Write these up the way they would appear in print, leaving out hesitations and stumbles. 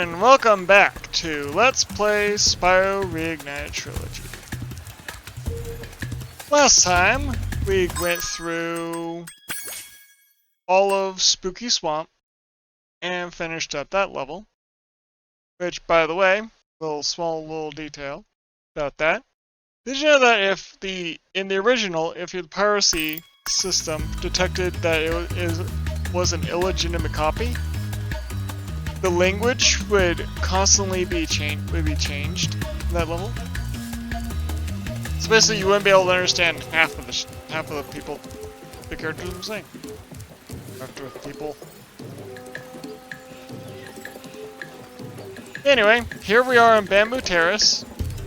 and welcome back to Let's Play Spyro Reignited Trilogy. Last time, we went through all of Spooky Swamp and finished up that level. Which, by the way, small little detail about that. Did you know that in the original, if the piracy system detected that it was an illegitimate copy, the language would constantly be changed in that level. So basically, you wouldn't be able to understand half of the people, the characters were saying. After with people. Anyway, here we are on Bamboo Terrace.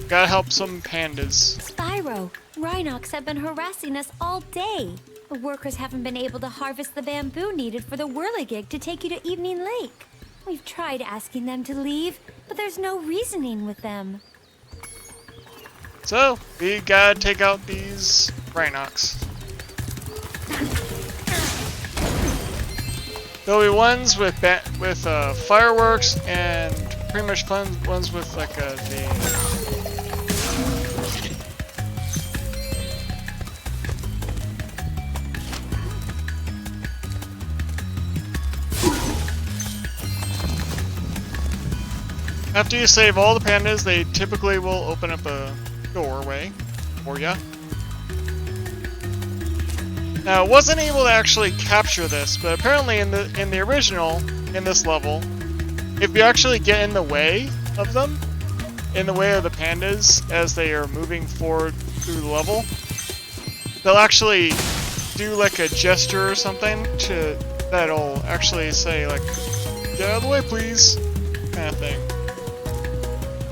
Gotta help some pandas. Spyro, Rhinox have been harassing us all day. The workers haven't been able to harvest the bamboo needed for the whirligig to take you to Evening Lake. We've tried asking them to leave, but there's no reasoning with them. So, we gotta take out these Rhinox. There'll be ones with fireworks and pretty much ones with like After you save all the pandas, they typically will open up a doorway for ya. Now, I wasn't able to actually capture this, but apparently in the original, in this level, if you actually get in the way of them, in the way of the pandas as they are moving forward through the level, they'll actually do like a gesture or something that'll actually say like, "Get out of the way, please," kind of thing.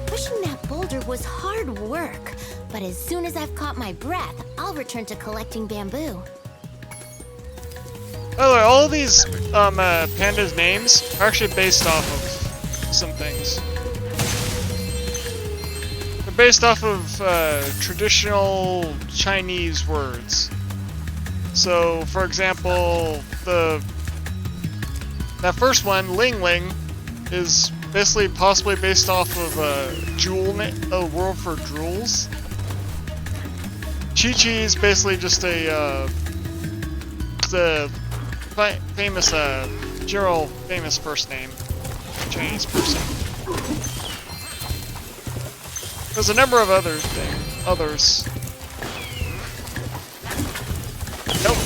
Pushing that boulder was hard work, but as soon as I've caught my breath, I'll return to collecting bamboo. By the way, all of these pandas' names are actually based off of some things. They're based off of traditional Chinese words. So, for example, that first one, Ling Ling, is basically possibly based off of a word for jewels. Chi Chi is basically just the famous general famous first name, Chinese person. There's a number of others. Nope.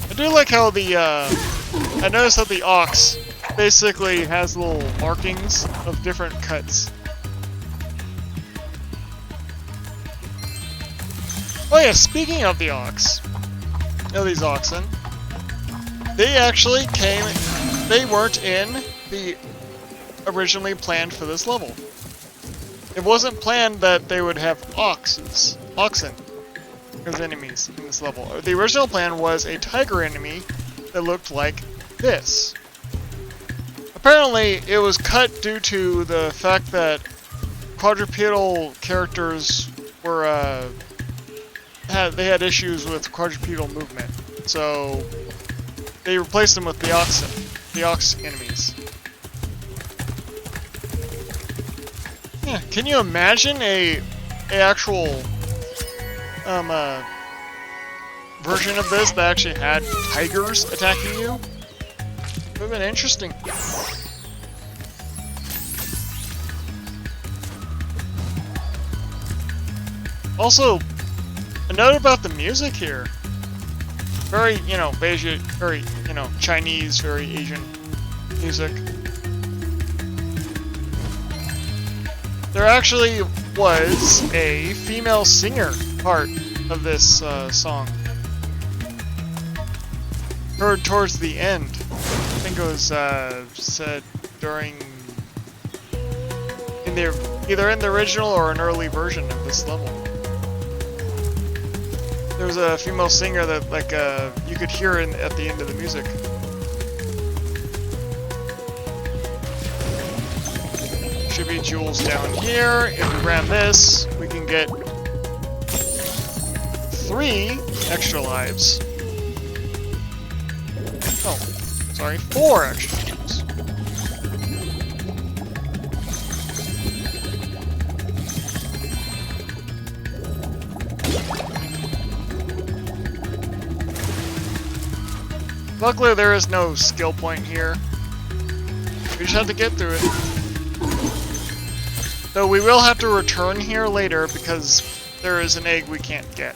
I do like how I noticed that the ox basically has little markings of different cuts. Oh yeah, speaking of the ox, these oxen, they actually they weren't in the originally planned for this level. It wasn't planned that they would have oxen as enemies in this level. The original plan was a tiger enemy that looked like this. Apparently, it was cut due to the fact that quadrupedal characters were they had issues with quadrupedal movement, so they replaced them with the ox enemies. Yeah, can you imagine a actual version of this that actually had tigers attacking you? Would have been interesting. Also, a note about the music here. Very, very, Chinese, very Asian music. There actually was a female singer part of this song. Heard towards the end. I think it was said during either in the original or an early version of this level. There was a female singer that you could hear at the end of the music. Should be jewels down here. If we ran this, we can get 3 extra lives. Oh, sorry, 4 extra jewels. Luckily, there is no skill point here. We just have to get through it. Though we will have to return here later because there is an egg we can't get.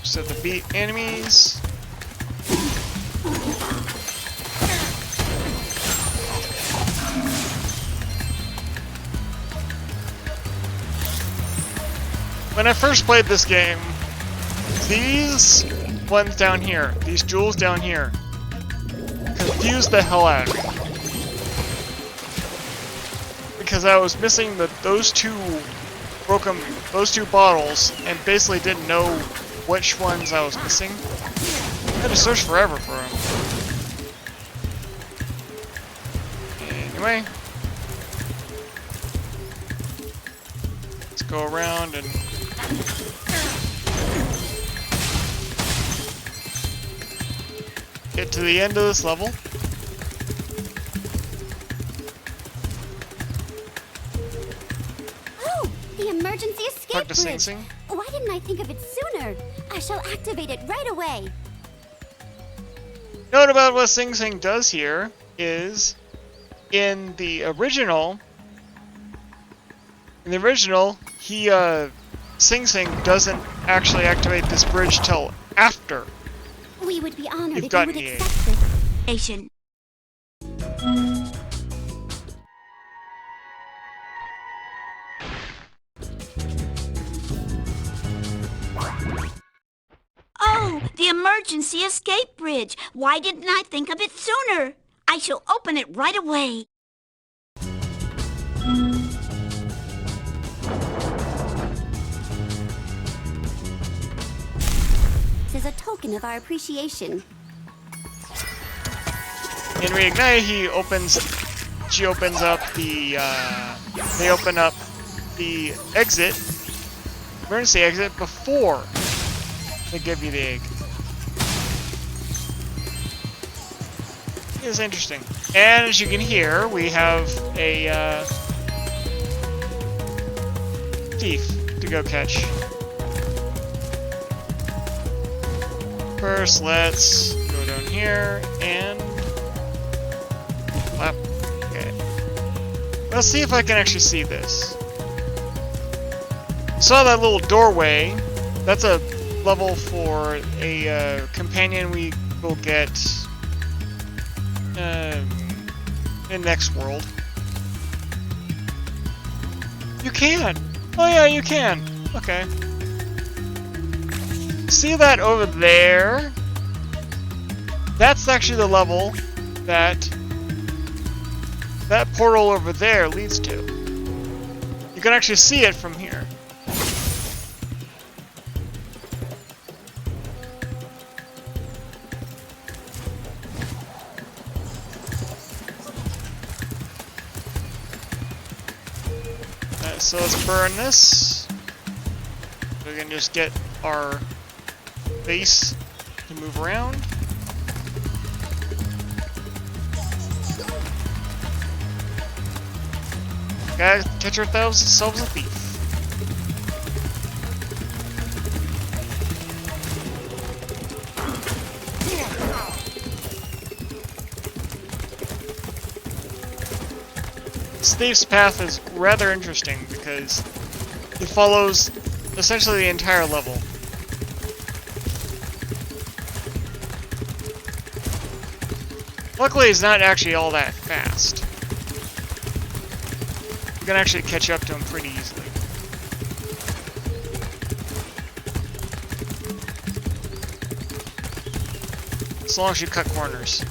Just have to beat enemies. When I first played this game, these ones down here, these jewels down here, confused the hell out of me. Because I was missing those two bottles and basically didn't know which ones I was missing. I had to search forever for them. Anyway. Let's go around and get to the end of this level. Oh, the emergency escape Talk to Sing bridge. Sing. Why didn't I think of it sooner? I shall activate it right away. Note about what Sing Sing does here is in the original, he Sing Sing doesn't actually activate this bridge till after We would be honored you've if you gotten would the egg. accept this. Asian. Oh, the emergency escape bridge. Why didn't I think of it sooner? I shall open it right away. This is a token of our appreciation. In Reignite, she opens up the, they open up the emergency exit before they give you the egg. It's interesting. And as you can hear, we have a, thief to go catch. First, let's go down here and flap. Okay. Let's see if I can actually see this. Saw that little doorway. That's a level for a companion we will get in next world. You can! Oh yeah, you can! Okay. See that over there? That's actually the level that portal over there leads to. You can actually see it from here. So let's burn this. We can just get our base to move around. Gotta catch ourselves a thief. This thief's path is rather interesting because it follows essentially the entire level. Luckily, it's not actually all that fast. You can actually catch up to him pretty easily. As long as you cut corners.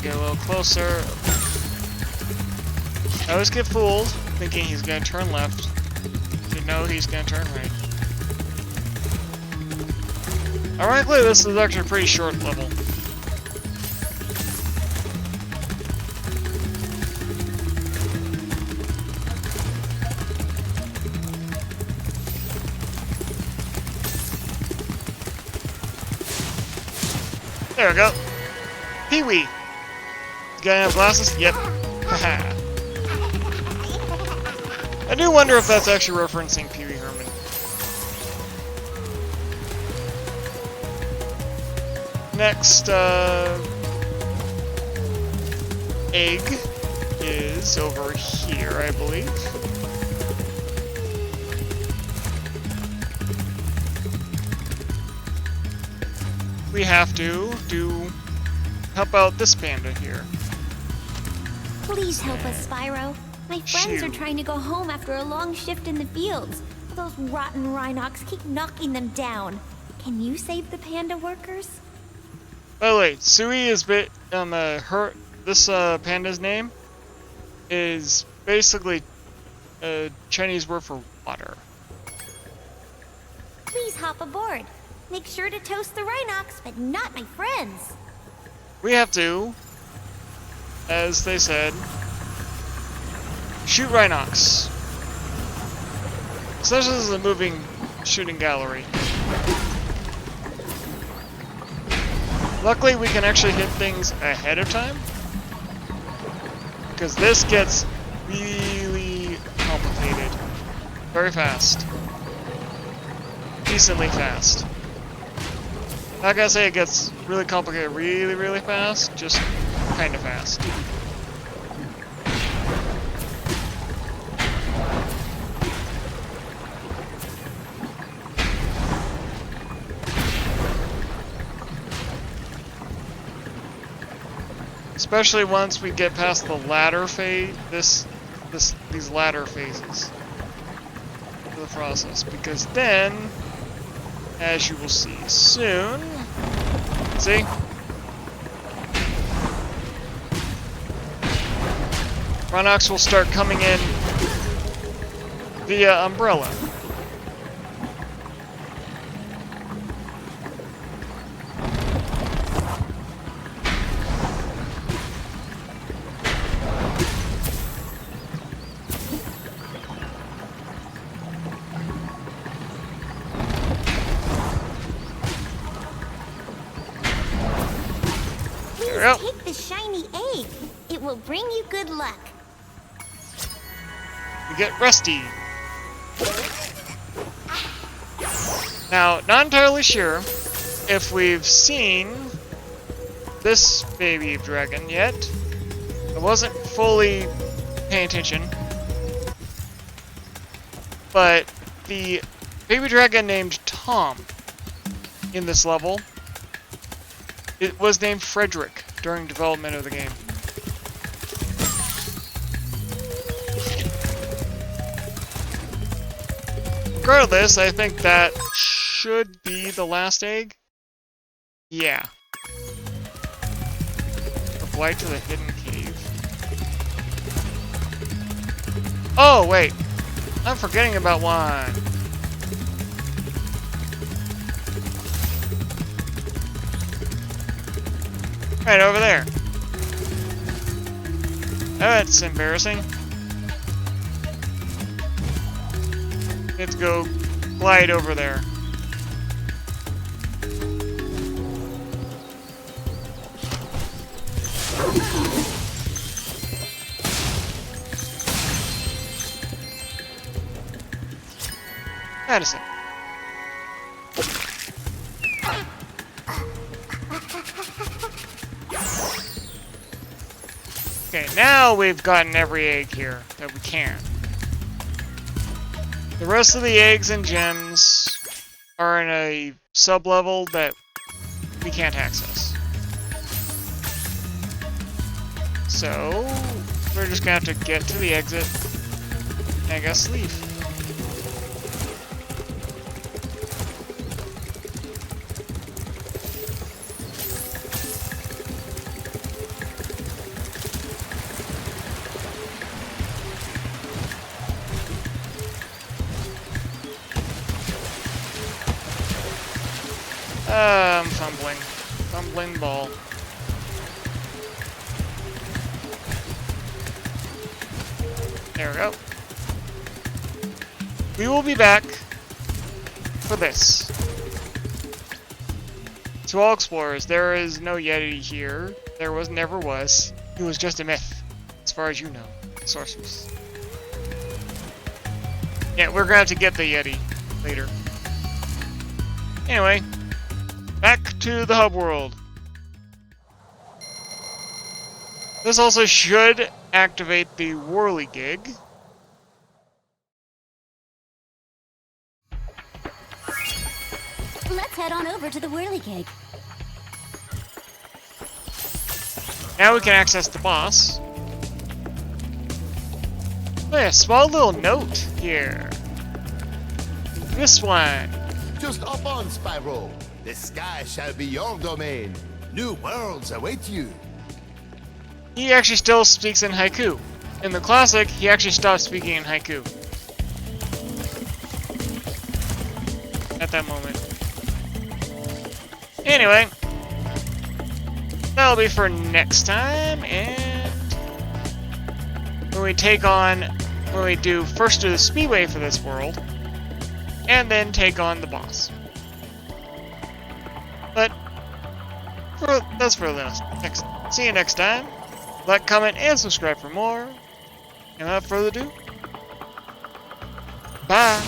Get a little closer. I always get fooled thinking he's gonna turn left. You know he's gonna turn right. Ironically, this is actually a pretty short level. There we go. Pee-wee. You got any glasses? Yep. Haha. I do wonder if that's actually referencing Pee-wee Herman. Next, egg is over here, I believe. We have to help out this panda here. Please help us, Spyro. My friends are Shoot. trying to go home after a long shift in the fields. Those rotten Rhinox keep knocking them down. Can you save the panda workers? By the way, Sui is this panda's name is basically a Chinese word for water. Please hop aboard. Make sure to toast the Rhinox, but not my friends. We have to, as they said, shoot Rhinox. So this is a moving shooting gallery. Luckily, we can actually hit things ahead of time, because this gets really complicated very fast. Decently fast. Not gonna say it gets really complicated really, really fast, just kinda fast. Especially once we get past the ladder phase, these ladder phases of the process, because then, as you will see soon, see? Rhinox will start coming in via umbrella. Please take the shiny egg. It will bring you good luck. We get Rusty. Now, not entirely sure if we've seen this baby dragon yet. I wasn't fully paying attention. But the baby dragon named Tom in this level, it was named Frederick during development of the game. Regardless, I think that should be the last egg. Yeah. The flight to the hidden cave. Oh, wait. I'm forgetting about one. Right over there. That's embarrassing. Let's go glide over there. Madison. Okay, now we've gotten every egg here that we can. The rest of the eggs and gems are in a sub-level that we can't access. So, we're just gonna have to get to the exit and I guess leave. I'm fumbling. Fumbling ball. There we go. We will be back for this. To all explorers, there is no Yeti here. There never was. It was just a myth, as far as you know, sorceress. Yeah, we're gonna have to get the Yeti later. Anyway, back to the hub world. This also should activate the whirligig. Let's head on over to the whirligig. Now we can access the boss. Look, a small little note here. This one. Just hop on, Spyro. The sky shall be your domain. New worlds await you. He actually still speaks in haiku. In the classic, he actually stopped speaking in haiku. At that moment. Anyway. That'll be for next time, and when we first do the speedway for this world, and then take on the boss. But that's for next. See you next time. Like, comment, and subscribe for more. And without further ado, bye.